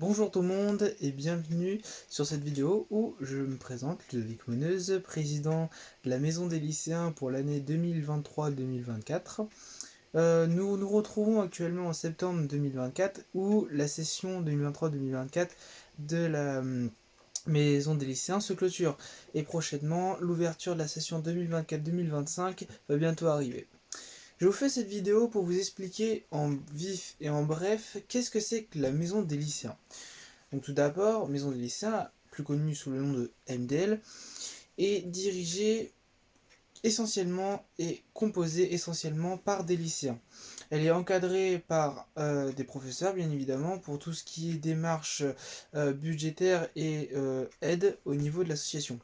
Bonjour tout le monde et bienvenue sur cette vidéo où je me présente, Ludovic Moneuse, président de la Maison des lycéens pour l'année 2023-2024. Nous nous retrouvons actuellement en septembre 2024 où la session 2023-2024 de la Maison des lycéens se clôture. Et prochainement, l'ouverture de la session 2024-2025 va bientôt arriver. Je vous fais cette vidéo pour vous expliquer en vif et en bref qu'est-ce que c'est que la Maison des lycéens. Donc tout d'abord, Maison des lycéens, plus connue sous le nom de MDL, est dirigée essentiellement et composée essentiellement par des lycéens. Elle est encadrée par des professeurs, bien évidemment, pour tout ce qui est démarche budgétaire et aide au niveau de l'association.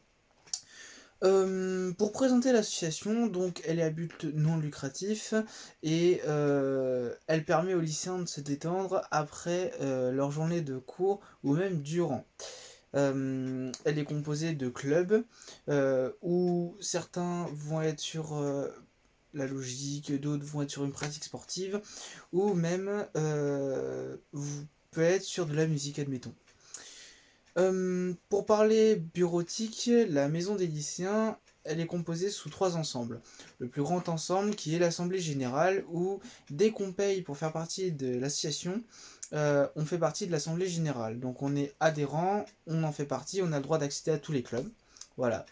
Pour présenter l'association, donc elle est à but non lucratif et elle permet aux lycéens de se détendre après leur journée de cours ou même durant. Elle est composée de clubs où certains vont être sur la logique, d'autres vont être sur une pratique sportive ou même peut être sur de la musique, admettons. Pour parler bureautique, la maison des lycéens, elle est composée sous trois ensembles. Le plus grand ensemble qui est l'assemblée générale où dès qu'on paye pour faire partie de l'association, on fait partie de l'assemblée générale. Donc on est adhérent, on en fait partie, on a le droit d'accéder à tous les clubs. Voilà.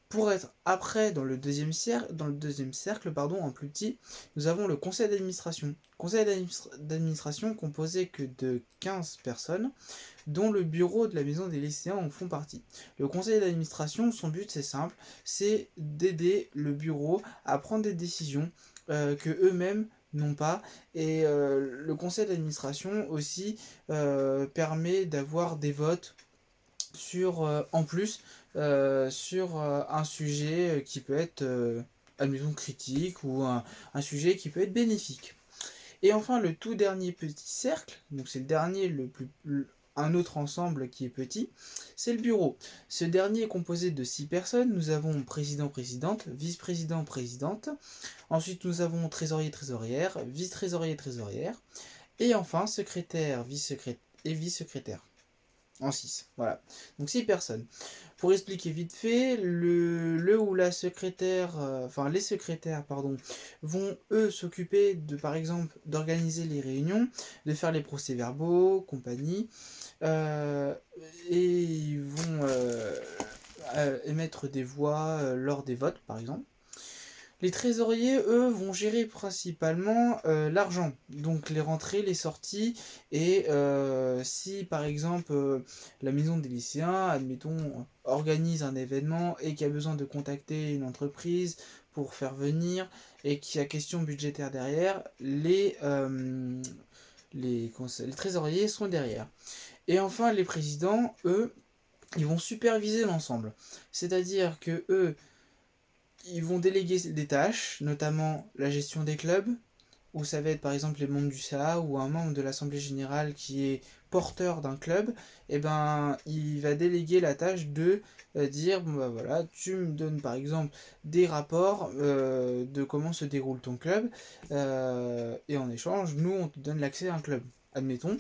Pour être après dans le deuxième cercle, en plus petit, nous avons le conseil d'administration. Conseil d'administration composé que de 15 personnes, dont le bureau de la maison des lycéens en font partie. Le conseil d'administration, son but c'est simple, c'est d'aider le bureau à prendre des décisions que eux-mêmes n'ont pas. Et le conseil d'administration aussi permet d'avoir des votes sur, en plus, sur un sujet qui peut être, admettons, critique ou un sujet qui peut être bénéfique. Et enfin, le tout dernier petit cercle, donc c'est le dernier, un autre ensemble qui est petit, c'est le bureau. Ce dernier est composé de 6 personnes. Nous avons président-présidente, vice-président-présidente. Ensuite, nous avons trésorier-trésorière, vice-trésorier-trésorière. Et enfin, secrétaire, vice-secrétaire et vice-secrétaire. En 6, voilà. Donc 6 personnes. Pour expliquer vite fait, le ou la secrétaire, les secrétaires, pardon, vont eux s'occuper de, par exemple, d'organiser les réunions, de faire les procès-verbaux, compagnie, euh, et ils vont émettre des voix lors des votes, par exemple. Les trésoriers, eux, vont gérer principalement l'argent, donc les rentrées, les sorties, et si par exemple la maison des lycéens, admettons, organise un événement et qui a besoin de contacter une entreprise pour faire venir et qui a question budgétaire derrière, les trésoriers sont derrière. Et enfin, les présidents, eux, ils vont superviser l'ensemble. C'est-à-dire que eux, ils vont déléguer des tâches, notamment la gestion des clubs, où ça va être par exemple les membres du CA ou un membre de l'Assemblée Générale qui est porteur d'un club, et ben il va déléguer la tâche de dire bon bah voilà, tu me donnes par exemple des rapports de comment se déroule ton club, et en échange, nous on te donne l'accès à un club, admettons.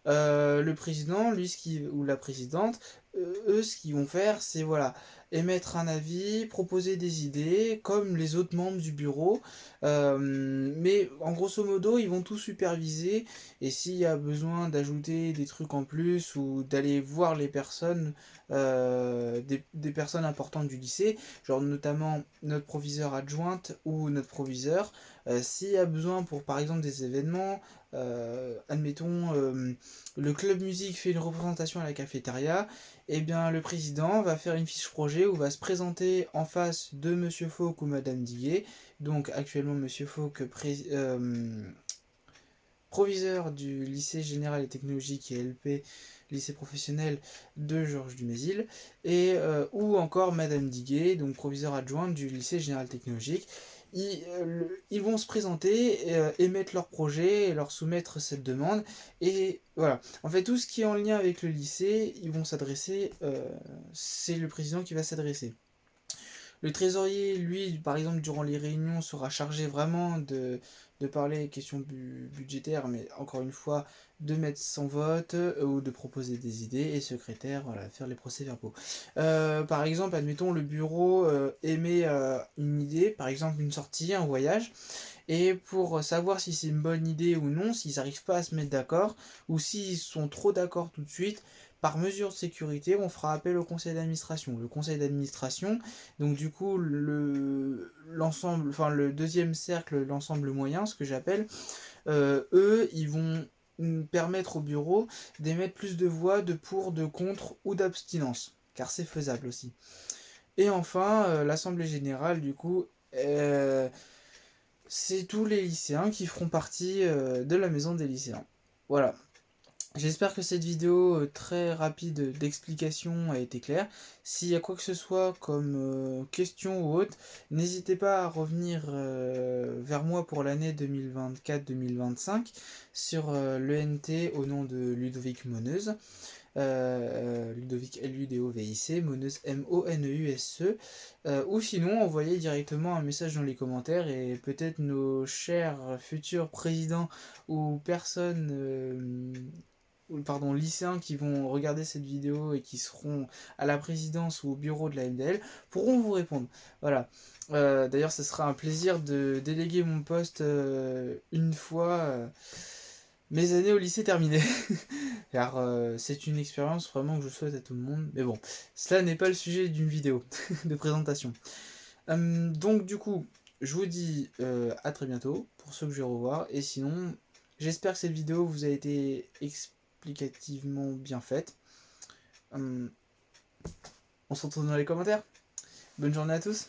Le président, lui, ou la présidente, eux, ce qu'ils vont faire, c'est voilà, émettre un avis, proposer des idées, comme les autres membres du bureau. Mais en grosso modo, ils vont tout superviser. Et s'il y a besoin d'ajouter des trucs en plus ou d'aller voir les personnes, des personnes importantes du lycée, genre notamment notre proviseur adjointe ou notre proviseur, s'il y a besoin pour par exemple des événements, admettons, le club musique fait une représentation à la cafétéria, et bien le président va faire une fiche projet où va se présenter en face de Monsieur Fauque ou Madame Diguet, donc actuellement Monsieur Fauque, proviseur du lycée général et technologique et LP, lycée professionnel de Georges Dumézil, et ou encore Madame Diguet, donc proviseur adjointe du lycée général technologique. Ils vont se présenter, émettre leur projet et leur soumettre cette demande. Et voilà. En fait, tout ce qui est en lien avec le lycée, ils vont s'adresser. C'est le président qui va s'adresser. Le trésorier, lui, par exemple, durant les réunions, sera chargé vraiment de parler des questions budgétaires, mais encore une fois, de mettre son vote ou de proposer des idées, et secrétaire, voilà, faire les procès-verbaux. Par exemple, admettons, le bureau émet une idée, par exemple une sortie, un voyage, et pour savoir si c'est une bonne idée ou non, s'ils n'arrivent pas à se mettre d'accord, ou s'ils sont trop d'accord tout de suite, par mesure de sécurité, on fera appel au conseil d'administration. Le conseil d'administration, donc du coup, l'ensemble, enfin le deuxième cercle, l'ensemble moyen, ce que j'appelle, eux, ils vont permettre au bureau d'émettre plus de voix de pour, de contre ou d'abstinence, car c'est faisable aussi. Et enfin, l'Assemblée générale, du coup, c'est tous les lycéens qui feront partie de la maison des lycéens. Voilà. J'espère que cette vidéo très rapide d'explication a été claire. S'il y a quoi que ce soit comme question ou autre, n'hésitez pas à revenir vers moi pour l'année 2024-2025 sur l'ENT au nom de Ludovic Moneuse. Ludovic Ludovic, Moneuse Moneuse, ou sinon envoyez directement un message dans les commentaires et peut-être nos chers futurs présidents ou personnes pardon, lycéens qui vont regarder cette vidéo et qui seront à la présidence ou au bureau de la MDL pourront vous répondre. Voilà. D'ailleurs, ce sera un plaisir de déléguer mon poste une fois mes années au lycée terminées. Car c'est une expérience vraiment que je souhaite à tout le monde. Mais bon, cela n'est pas le sujet d'une vidéo de présentation. Donc du coup, je vous dis à très bientôt pour ceux que je vais revoir. Et sinon, j'espère que cette vidéo vous a été explicativement bien faite. On se retrouve dans les commentaires. Bonne journée à tous.